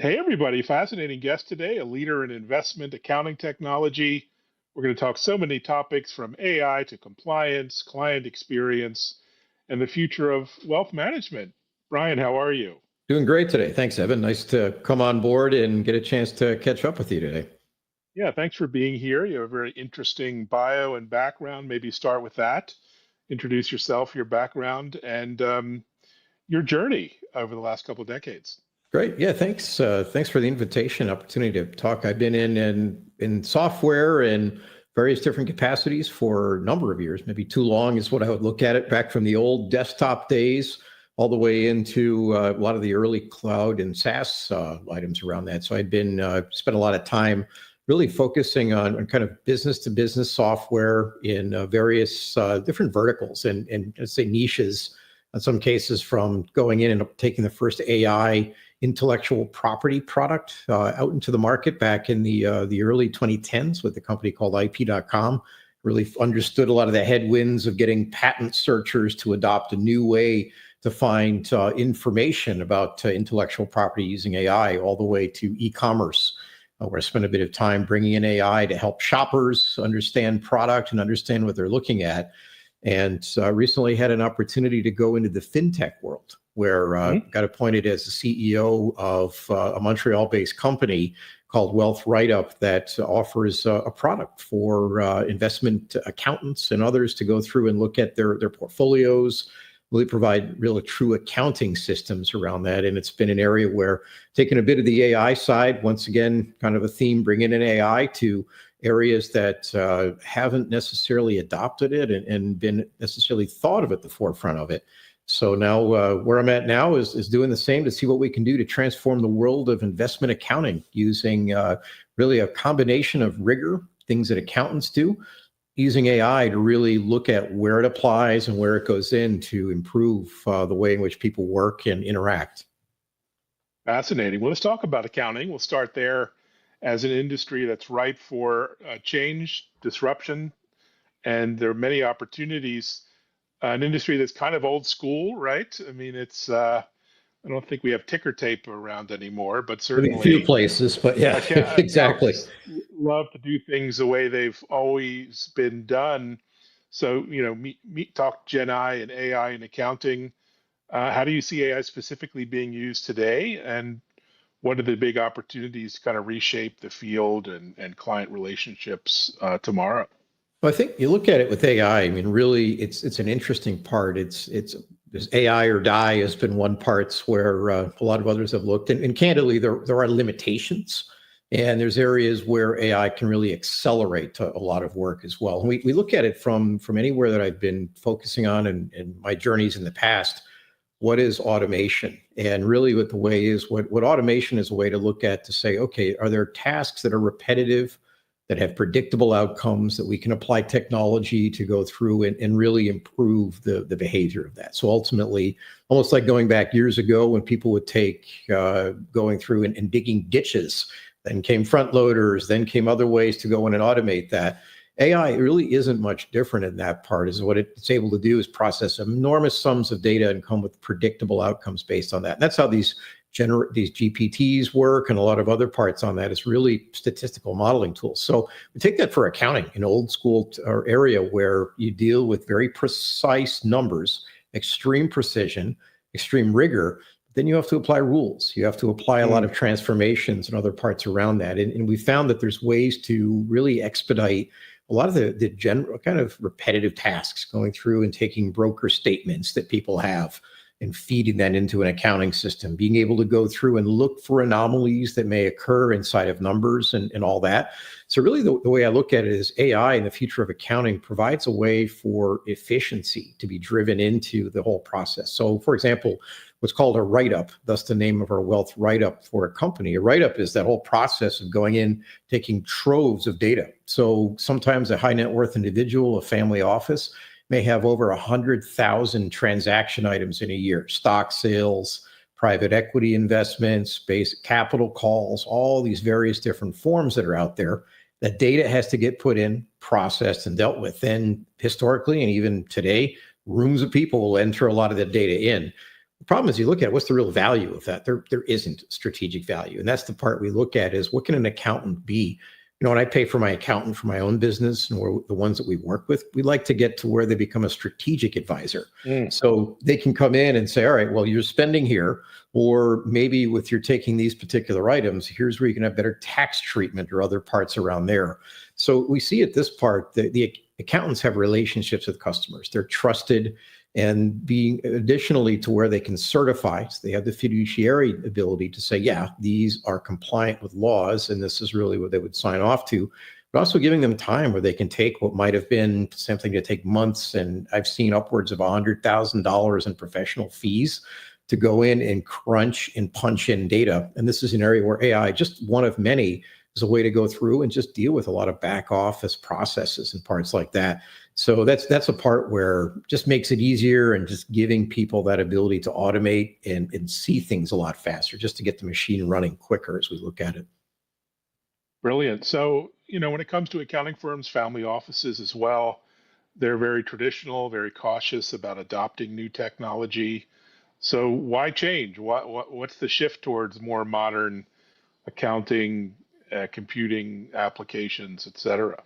Hey, everybody. Fascinating guest today, a leader in investment accounting technology. We're going to talk so many topics from AI to compliance, client experience, and the future of wealth management. Brian, how are you? Doing great today. Thanks, Evan. Nice to come on board and get a chance to catch up with you today. Yeah, thanks for being here. You have a very interesting bio and background. Maybe start with that. Introduce yourself, your background, and your journey over the last couple of decades. Great. Yeah, thanks. Thanks for the invitation, opportunity to talk. I've been in software and various different capacities for a number of years, maybe too long is what I would look at it, back from the old desktop days all the way into a lot of the early cloud and SaaS items around that. So I've been spent a lot of time really focusing on kind of business to business software in various different verticals and let's say niches. In some cases, from going in and taking the first AI intellectual property product out into the market back in the early 2010s with a company called IP.com. Really understood a lot of the headwinds of getting patent searchers to adopt a new way to find information about intellectual property using AI, all the way to e-commerce, where I spent a bit of time bringing in AI to help shoppers understand product and understand what they're looking at. And recently had an opportunity to go into the fintech world, where got appointed as the CEO of a Montreal-based company called Wealth Write.Up that offers a product for investment accountants and others to go through and look at their portfolios, really provide real true accounting systems around that. And it's been an area where taking a bit of the AI side, once again, kind of a theme, bringing in AI to areas that haven't necessarily adopted it and been necessarily thought of at the forefront of it. So now where I'm at now is doing the same to see what we can do to transform the world of investment accounting using really a combination of rigor, things that accountants do, using AI to really look at where it applies and where it goes in to improve the way in which people work and interact. Fascinating. Well, let's talk about accounting. We'll start there as an industry that's ripe for change, disruption, and there are many opportunities. An industry that's kind of old school, right? I mean, I don't think we have ticker tape around anymore, but Maybe a few certainly places, but yeah, exactly. accountants love to do things the way they've always been done. So, talk Gen I and AI in accounting. How do you see AI specifically being used today? And what are the big opportunities to kind of reshape the field and client relationships tomorrow? Well, I think you look at it with AI. I mean, really, it's an interesting part. It's there's AI or die has been one parts where a lot of others have looked, and candidly, there are limitations, and there's areas where AI can really accelerate a lot of work as well. And we look at it from anywhere that I've been focusing on and my journeys in the past. What is automation? And really what the way is, what automation is a way to look at to say, okay, are there tasks that are repetitive, that have predictable outcomes that we can apply technology to go through and really improve the behavior of that? So ultimately, almost like going back years ago when people would take going through and digging ditches, then came front loaders, then came other ways to go in and automate that. AI really isn't much different in that part. Is what it's able to do is process enormous sums of data and come with predictable outcomes based on that. And that's how these GPTs work, and a lot of other parts on that is really statistical modeling tools. So we take that for accounting, an old school area where you deal with very precise numbers, extreme precision, extreme rigor. Then you have to apply rules. You have to apply a lot of transformations and other parts around that. And we found that there's ways to really expedite a lot of the general kind of repetitive tasks, going through and taking broker statements that people have and feeding that into an accounting system, being able to go through and look for anomalies that may occur inside of numbers and all that. So really the way I look at it is AI in the future of accounting provides a way for efficiency to be driven into the whole process. So for example, what's called a write-up, thus the name of our Wealth Write-Up for a company. A write-up is that whole process of going in, taking troves of data. So sometimes a high net worth individual, a family office, may have over 100,000 transaction items in a year: stock sales, private equity investments, basic capital calls, all these various different forms that are out there. That data has to get put in, processed, and dealt with. And historically, and even today, rooms of people will enter a lot of that data in. The problem is you look at what's the real value of that. There isn't strategic value. And that's the part we look at is what can an accountant be? When I pay for my accountant for my own business and the ones that we work with, we like to get to where they become a strategic advisor. So they can come in and say, all right, well, you're spending here, or maybe with you're taking these particular items, here's where you can have better tax treatment or other parts around there. So we see at this part, the accountants have relationships with customers. They're trusted and being additionally to where they can certify. So they have the fiduciary ability to say, yeah, these are compliant with laws, and this is really what they would sign off to, but also giving them time where they can take what might have been something to take months. And I've seen upwards of $100,000 in professional fees to go in and crunch and punch in data. And this is an area where AI, just one of many, is a way to go through and just deal with a lot of back office processes and parts like that. So that's a part where just makes it easier and just giving people that ability to automate and see things a lot faster, just to get the machine running quicker as we look at it. Brilliant. So, when it comes to accounting firms, family offices as well, they're very traditional, very cautious about adopting new technology. So why change? What's the shift towards more modern accounting, computing applications, et cetera?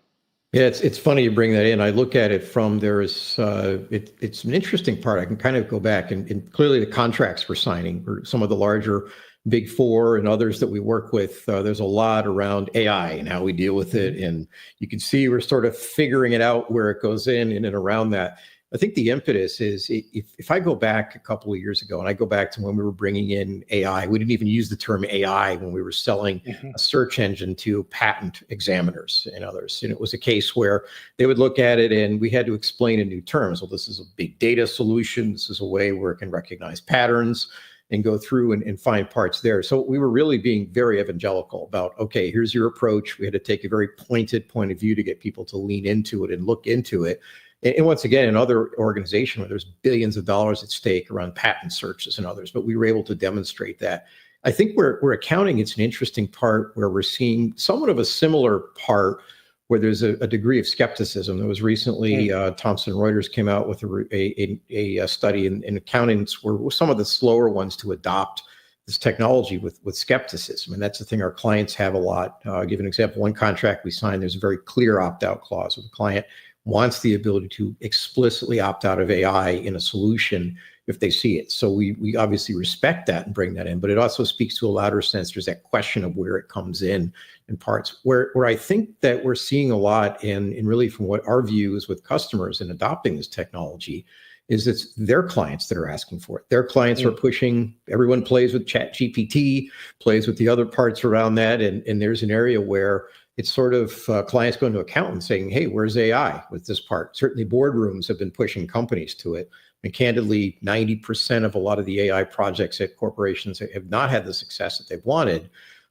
Yeah, it's funny you bring that in. I look at it from it's an interesting part. I can kind of go back and clearly the contracts we're signing for some of the larger Big Four and others that we work with. There's a lot around AI and how we deal with it, and you can see we're sort of figuring it out where it goes in and around that. I think the impetus is if I go back a couple of years ago and I go back to when we were bringing in AI, we didn't even use the term AI when we were selling a search engine to patent examiners and others. And it was a case where they would look at it and we had to explain in new terms. Well, this is a big data solution. This is a way where it can recognize patterns and go through and find parts there. So we were really being very evangelical about, okay, here's your approach. We had to take a very pointed point of view to get people to lean into it and look into it. And once again, another organization where there's billions of dollars at stake around patent searches and others, but we were able to demonstrate that. I think we're accounting, it's an interesting part where we're seeing somewhat of a similar part where there's a degree of skepticism. There was recently, Thomson Reuters came out with a study, and accountants were some of the slower ones to adopt this technology with skepticism. And that's the thing our clients have a lot. I'll give an example. One contract we signed, there's a very clear opt-out clause where the client wants the ability to explicitly opt out of AI in a solution if they see it. So we obviously respect that and bring that in, but it also speaks to a louder sense. There's that question of where it comes in parts where I think that we're seeing a lot and really from what our view is with customers in adopting this technology is it's their clients that are asking for it. Their clients are pushing, everyone plays with ChatGPT, plays with the other parts around that. And there's an area where it's sort of clients going to accountants saying, hey, where's AI with this part? Certainly boardrooms have been pushing companies to it. And candidly, 90% of a lot of the AI projects at corporations have not had the success that they've wanted.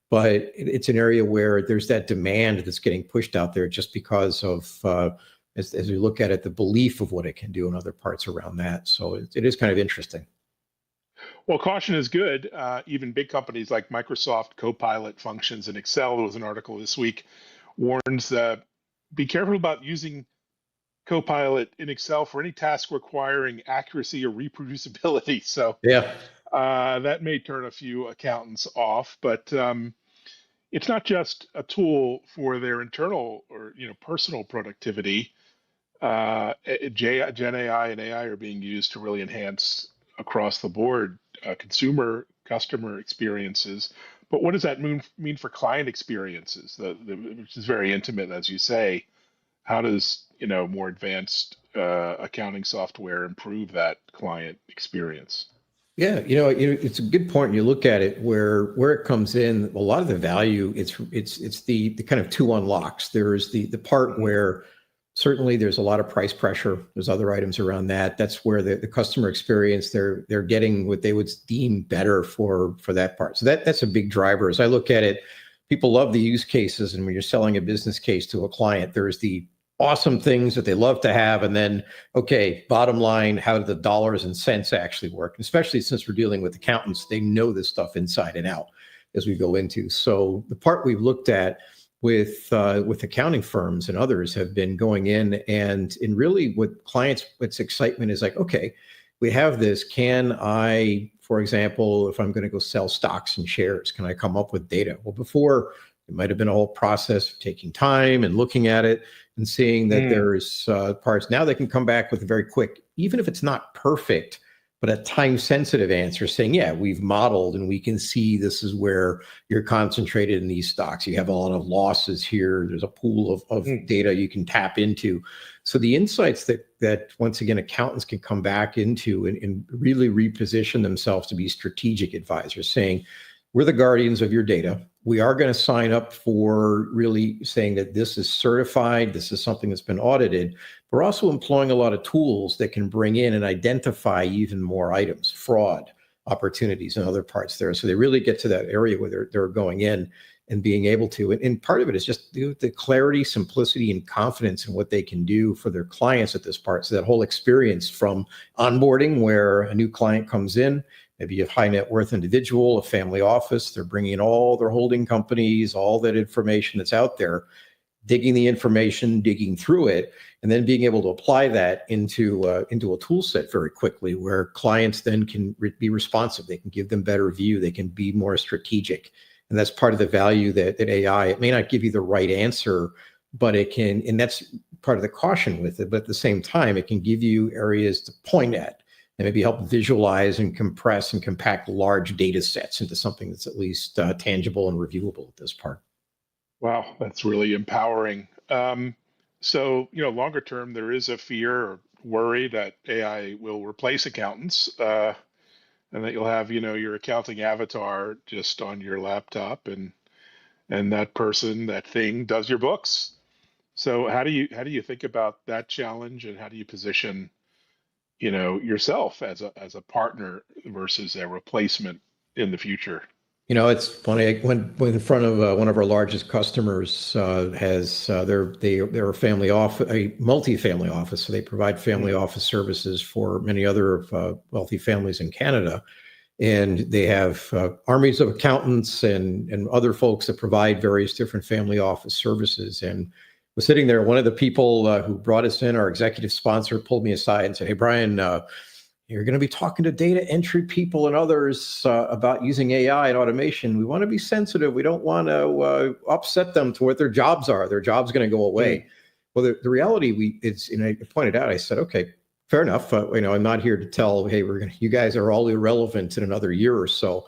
But it's an area where there's that demand that's getting pushed out there just because of, as we look at it, the belief of what it can do in other parts around that. So it is kind of interesting. Well, caution is good. Even big companies like Microsoft Copilot functions in Excel. There was an article this week warns be careful about using Copilot in Excel for any task requiring accuracy or reproducibility. So yeah, that may turn a few accountants off, but it's not just a tool for their internal or personal productivity. Gen AI and AI are being used to really enhance across the board customer experiences. But what does that mean for client experiences, which is very intimate, as you say? How does more advanced accounting software improve that client experience? Yeah, it's a good point. You look at it where it comes in. A lot of the value, it's the kind of two unlocks. There's the part where certainly there's a lot of price pressure. There's other items around that. That's where the customer experience, they're getting what they would deem better for that part. So that's a big driver. As I look at it, people love the use cases, and when you're selling a business case to a client, there's the awesome things that they love to have. And then, okay, bottom line, how do the dollars and cents actually work? Especially since we're dealing with accountants, they know this stuff inside and out as we go into. So the part we've looked at with accounting firms and others have been going in and really with clients, what's excitement is like, okay, we have this. Can I for example, if I'm going to go sell stocks and shares, can I come up with data? Well, before it might have been a whole process of taking time and looking at it and seeing that there's parts. Now they can come back with a very quick, even if it's not perfect, but a time-sensitive answer saying, yeah, we've modeled and we can see this is where you're concentrated in these stocks. You have a lot of losses here. There's a pool of data you can tap into. So the insights that once again, accountants can come back into and really reposition themselves to be strategic advisors, saying, we're the guardians of your data. We are going to sign up for really saying that this is certified. This is something that's been audited. We're also employing a lot of tools that can bring in and identify even more items, fraud opportunities and other parts there. So they really get to that area where they're going in and being able to. And part of it is just the clarity, simplicity, and confidence in what they can do for their clients at this part. So that whole experience from onboarding, where a new client comes in, maybe a high net worth individual, a family office, they're bringing in all their holding companies, all that information that's out there, digging the information, digging through it, and then being able to apply that into a tool set very quickly, where clients then can be responsive. They can give them better view. They can be more strategic. And that's part of the value that AI, it may not give you the right answer, but it can, and that's part of the caution with it. But at the same time, it can give you areas to point at and maybe help visualize and compress and compact large data sets into something that's at least tangible and reviewable at this part. Wow, that's really empowering. So, longer term, there is a fear or worry that AI will replace accountants, and that you'll have, your accounting avatar just on your laptop, and that person, that thing, does your books. So, how do you think about that challenge, and how do you position, yourself as a partner versus a replacement in the future? It's funny. I went in front of one of our largest customers. Has they're a family office, a multi-family office, so they provide family office services for many other wealthy families in Canada, and they have armies of accountants and other folks that provide various different family office services. And was sitting there. One of the people who brought us in, our executive sponsor, pulled me aside and said, "Hey, Brian, you're going to be talking to data entry people and others about using AI and automation. We want to be sensitive. We don't want to upset them to what their jobs are. Their job's going to go away." Well, the reality is, and I pointed out, I said, okay, fair enough. I'm not here to tell, hey, you guys are all irrelevant in another year or so.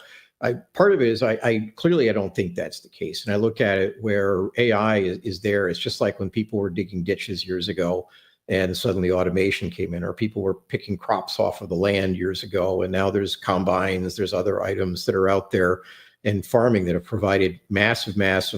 Part of it is I clearly, I don't think that's the case. And I look at it where AI is there. It's just like when people were digging ditches years ago, and suddenly automation came in, or people were picking crops off of the land years ago, and now there's combines, there's other items that are out there in farming that have provided massive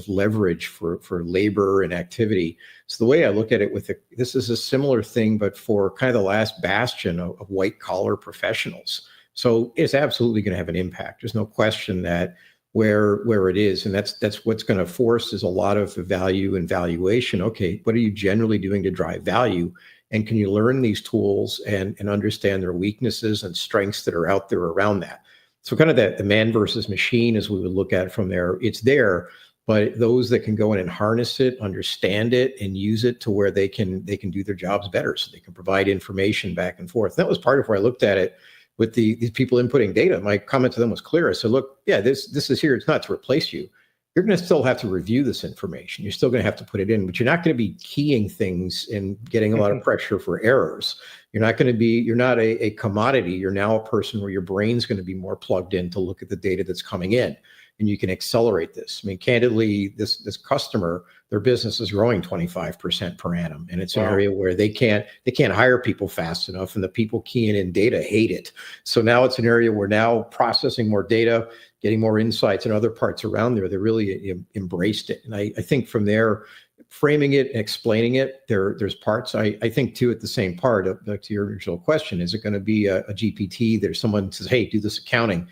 leverage for labor and activity. So the way I look at it this is a similar thing, but for kind of the last bastion of white collar professionals. So it's absolutely going to have an impact. There's no question that where it is. And that's what's going to force is a lot of value and valuation. Okay, what are you generally doing to drive value? And can you learn these tools and understand their weaknesses and strengths that are out there around that? So kind of the man versus machine, as we would look at it from there, it's there, but those that can go in and harness it, understand it, and use it to where they can do their jobs better, so they can provide information back and forth. That was part of where I looked at it with these people inputting data. My comment to them was clear. I said, look, yeah, this is here. It's not to replace you. You're going to still have to review this information. You're still going to have to put it in, but you're not going to be keying things and getting a lot of pressure for errors. You're not a commodity. You're now a person where your brain's going to be more plugged in to look at the data that's coming in, and you can accelerate this. I mean, candidly, this customer, their business is growing 25% per annum, and it's an area where they can't hire people fast enough, and the people keying in data hate it. So now it's an area where now processing more data, getting more insights and other parts around there, they really embraced it. And I think from there, framing it and explaining it, there's parts. I think too, at the same part, back to your original question, is it going to be a GPT? There's someone who says, hey, do this accounting.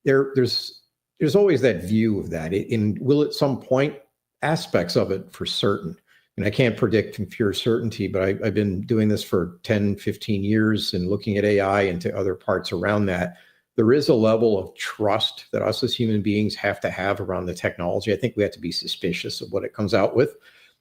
There's always that view of that. And will at some point, aspects of it for certain. And I can't predict in pure certainty, but I've been doing this for 10, 15 years and looking at AI into other parts around that. There is a level of trust that us as human beings have to have around the technology. I think we have to be suspicious of what it comes out with,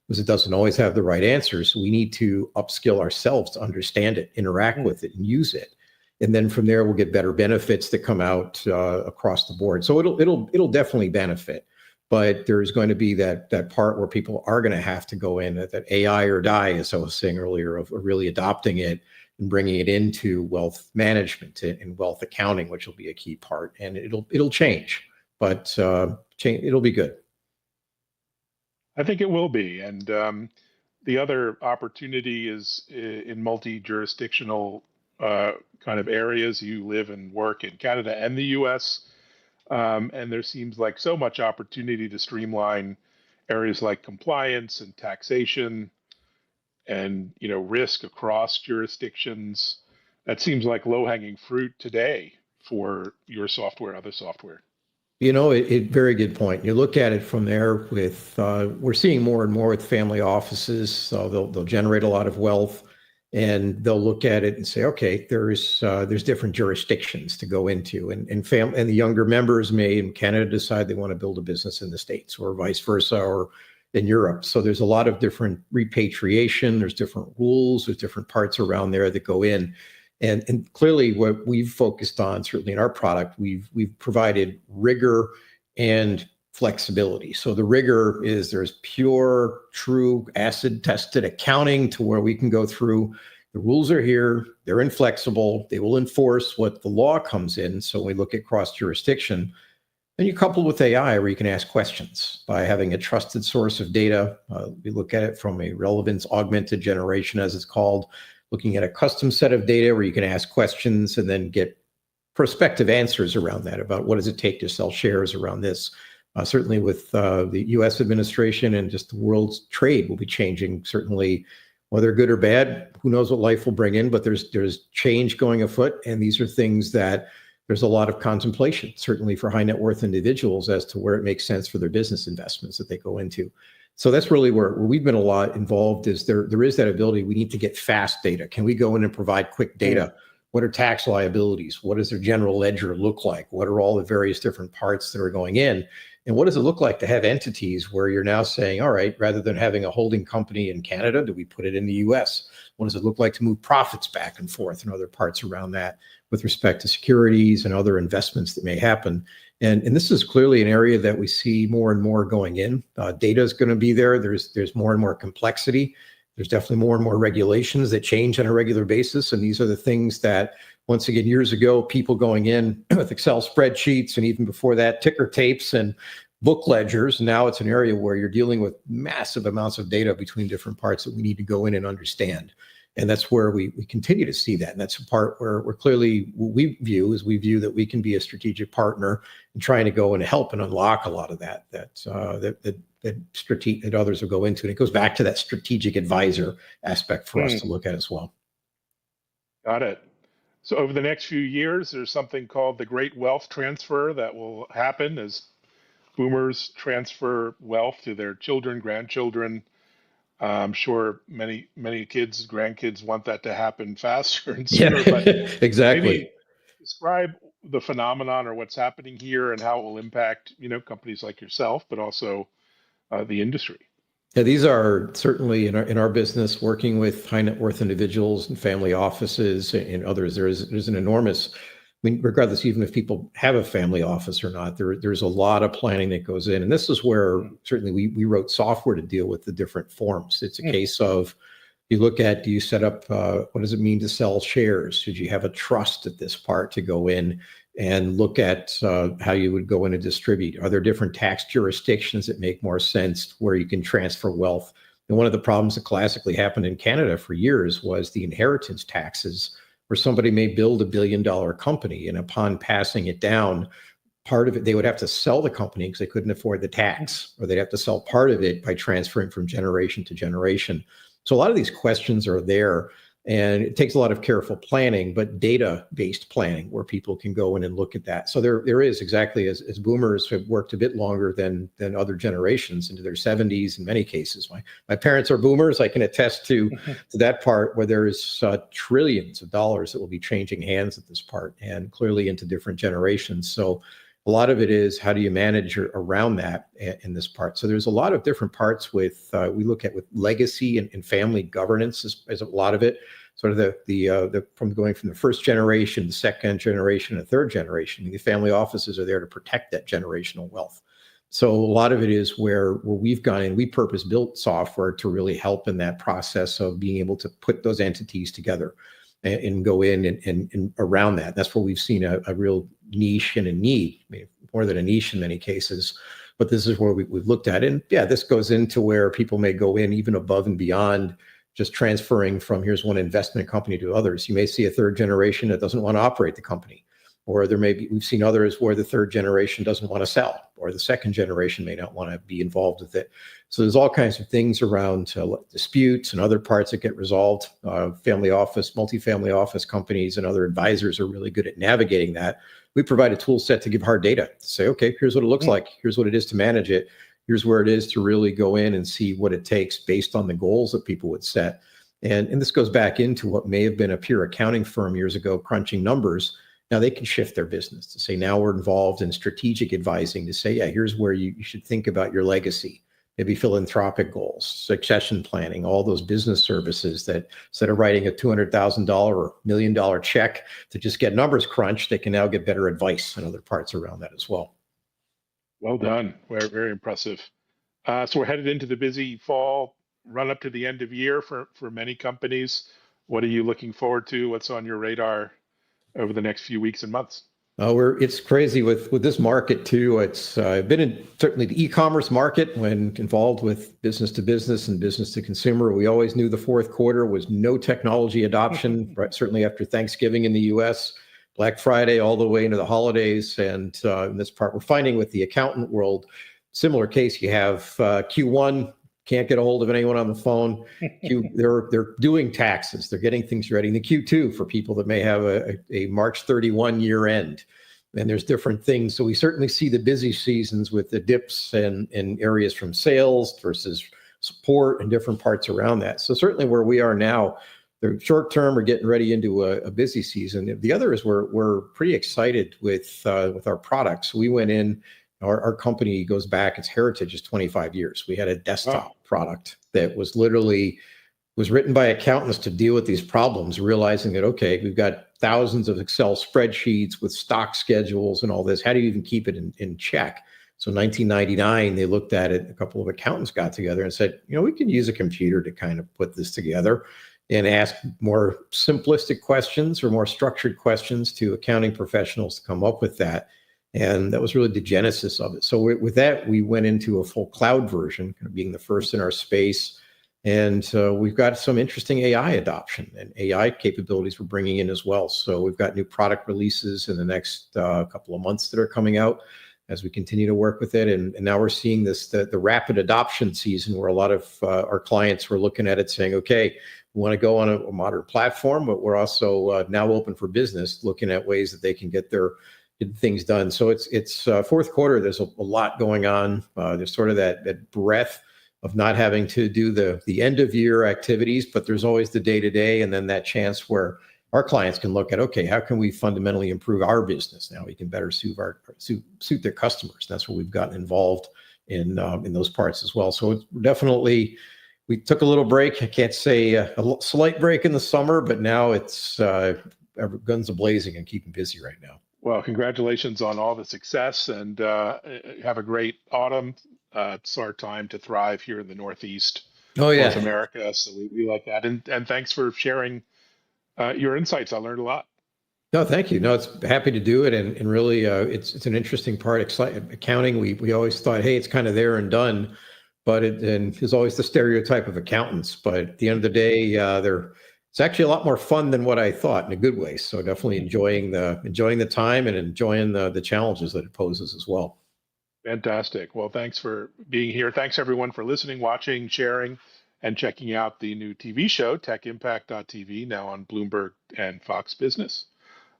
because it doesn't always have the right answers. So we need to upskill ourselves to understand it, interact with it, and use it. And then from there, we'll get better benefits that come out across the board. So it'll definitely benefit. But there's going to be that part where people are going to have to go in, that AI or die, as I was saying earlier, of really adopting it and bringing it into wealth management and wealth accounting, which will be a key part. And it'll change, but it'll be good. I think it will be. And the other opportunity is in multi-jurisdictional kind of areas. You live and work in Canada and the US. And there seems like so much opportunity to streamline areas like compliance and taxation and risk across jurisdictions. That seems like low-hanging fruit today for your software, other software. Very good point. You look at it from there with, we're seeing more and more with family offices. So they'll generate a lot of wealth, and they'll look at it and say, okay, there's different jurisdictions to go into, and the younger members may in Canada decide they want to build a business in the States, or vice versa, or in Europe. So there's a lot of different repatriation. There's different rules. There's different parts around there that go in. And clearly what we've focused on, certainly in our product, we've provided rigor and flexibility. So the rigor is there's pure, true, acid-tested accounting to where we can go through. The rules are here. They're inflexible. They will enforce what the law comes in. So when we look at cross-jurisdiction, then you couple with AI where you can ask questions by having a trusted source of data. We look at it from a relevance augmented generation, as it's called, looking at a custom set of data where you can ask questions and then get prospective answers around that about what does it take to sell shares around this. Certainly with the U.S. administration and just the world's trade will be changing, certainly, whether good or bad, who knows what life will bring in, but there's change going afoot. And these are things that there's a lot of contemplation, certainly for high net worth individuals, as to where it makes sense for their business investments that they go into. So that's really where we've been a lot involved. Is there is that ability. We need to get fast data. Can we go in and provide quick data? What are tax liabilities? What does their general ledger look like? What are all the various different parts that are going in? And what does it look like to have entities where you're now saying, all right, rather than having a holding company in Canada, do we put it in the US? What does it look like to move profits back and forth and other parts around that with respect to securities and other investments that may happen? And this is clearly an area that we see more and more going in. Data is going to be there. There's more and more complexity. There's definitely more and more regulations that change on a regular basis. And these are the things that, once again, years ago, people going in with Excel spreadsheets, and even before that, ticker tapes and book ledgers. Now it's an area where you're dealing with massive amounts of data between different parts that we need to go in and understand. And that's where we continue to see that. And that's a part where we're clearly, what we view that we can be a strategic partner in trying to go and help and unlock a lot of that others will go into. And it goes back to that strategic advisor aspect for us to look at as well. Got it. So over the next few years, there's something called the Great Wealth Transfer that will happen as boomers transfer wealth to their children, grandchildren. I'm sure many kids, grandkids want that to happen faster and sooner. Yeah, but exactly. Maybe describe the phenomenon or what's happening here and how it will impact, companies like yourself, but also the industry. Yeah, these are certainly in our business, working with high net worth individuals and family offices and others. There's an enormous, regardless, even if people have a family office or not, there's a lot of planning that goes in. And this is where certainly we wrote software to deal with the different forms. It's a case of, you look at, do you set up, what does it mean to sell shares? Should you have a trust at this part to go in and look at how you would go in and distribute? Are there different tax jurisdictions that make more sense where you can transfer wealth? And one of the problems that classically happened in Canada for years was the inheritance taxes, where somebody may build $1 billion company, and upon passing it down, part of it, they would have to sell the company because they couldn't afford the tax, or they'd have to sell part of it by transferring from generation to generation. So a lot of these questions are there, and it takes a lot of careful planning, but data-based planning where people can go in and look at that. So there is, exactly as boomers have worked a bit longer than other generations, into their 70s in many cases. My parents are boomers. I can attest to that part, where there is trillions of dollars that will be changing hands at this part, and clearly into different generations. So a lot of it is how do you manage around that in this part. So there's a lot of different parts with we look at with legacy and family governance as a lot of it. Sort of the from going from the first generation, the second generation, and third generation. I mean, the family offices are there to protect that generational wealth. So a lot of it is where we've gone in, we purpose built software to really help in that process of being able to put those entities together and go in and around that. That's where we've seen a real niche and a need, I mean, more than a niche in many cases. But this is where we've looked at it. And yeah, this goes into where people may go in even above and beyond just transferring from here's one investment company to others. You may see a third generation that doesn't want to operate the company. Or there may be, we've seen others where the third generation doesn't want to sell, or the second generation may not want to be involved with it. So there's all kinds of things around disputes and other parts that get resolved. Family office, multifamily office companies and other advisors are really good at navigating that. We provide a tool set to give hard data, to say, okay, here's what it looks like. Here's what it is to manage it. Here's where it is to really go in and see what it takes based on the goals that people would set. And this goes back into what may have been a pure accounting firm years ago, crunching numbers. Now they can shift their business to say, now we're involved in strategic advising to say, yeah, here's where you should think about your legacy, maybe philanthropic goals, succession planning, all those business services that instead of writing a $200,000 or $1 million check to just get numbers crunched, they can now get better advice and other parts around that as well. Well done. Very, very impressive. So we're headed into the busy fall run up to the end of year for many companies. What are you looking forward to? What's on your radar over the next few weeks and months? It's crazy with this market too. It's been in certainly the e-commerce market when involved with business to business and business to consumer. We always knew the fourth quarter was no technology adoption, right? Certainly after Thanksgiving in the US, Black Friday, all the way into the holidays. And in this part, we're finding with the accountant world, similar case, you have Q1, can't get a hold of anyone on the phone. They're doing taxes. They're getting things ready. In the Q2 for people that may have a March 31 year end. And there's different things. So we certainly see the busy seasons with the dips and areas from sales versus support and different parts around that. So certainly where we are now, the short term, we're getting ready into a busy season. The other is we're pretty excited with our products. We went in. Our company goes back, its heritage is 25 years. We had a desktop product that was written by accountants to deal with these problems, realizing that, okay, we've got thousands of Excel spreadsheets with stock schedules and all this. How do you even keep it in check? So 1999, they looked at it. A couple of accountants got together and said, we can use a computer to kind of put this together and ask more simplistic questions or more structured questions to accounting professionals to come up with that. And that was really the genesis of it. So with that, we went into a full cloud version, kind of being the first in our space. And we've got some interesting AI adoption and AI capabilities we're bringing in as well. So we've got new product releases in the next couple of months that are coming out as we continue to work with it. And now we're seeing the rapid adoption season where a lot of our clients were looking at it saying, okay, we want to go on a modern platform, but we're also now open for business, looking at ways that they can get things done. So it's fourth quarter. There's a lot going on. There's sort of that breadth of not having to do the end of year activities, but there's always the day to day, and then that chance where our clients can look at, okay, how can we fundamentally improve our business? Now we can better suit their customers. That's what we've gotten involved in those parts as well. So it's definitely, we took a little break. I can't say a slight break in the summer, but now it's guns a-blazing and keeping busy right now. Well, congratulations on all the success, and have a great autumn. It's our time to thrive here in the Northeast, North America. So we like that. And thanks for sharing your insights. I learned a lot. No, thank you. No, it's happy to do it. And really, it's an interesting part. Accounting, we always thought, hey, it's kind of there and done. But there's always the stereotype of accountants. But at the end of the day, it's actually a lot more fun than what I thought in a good way. So definitely enjoying the time and enjoying the challenges that it poses as well. Fantastic. Well, thanks for being here. Thanks everyone for listening, watching, sharing, and checking out the new TV show, TechImpact.tv, now on Bloomberg and Fox Business.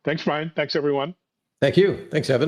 Thanks, Brian. Thanks, everyone. Thank you. Thanks, Evan.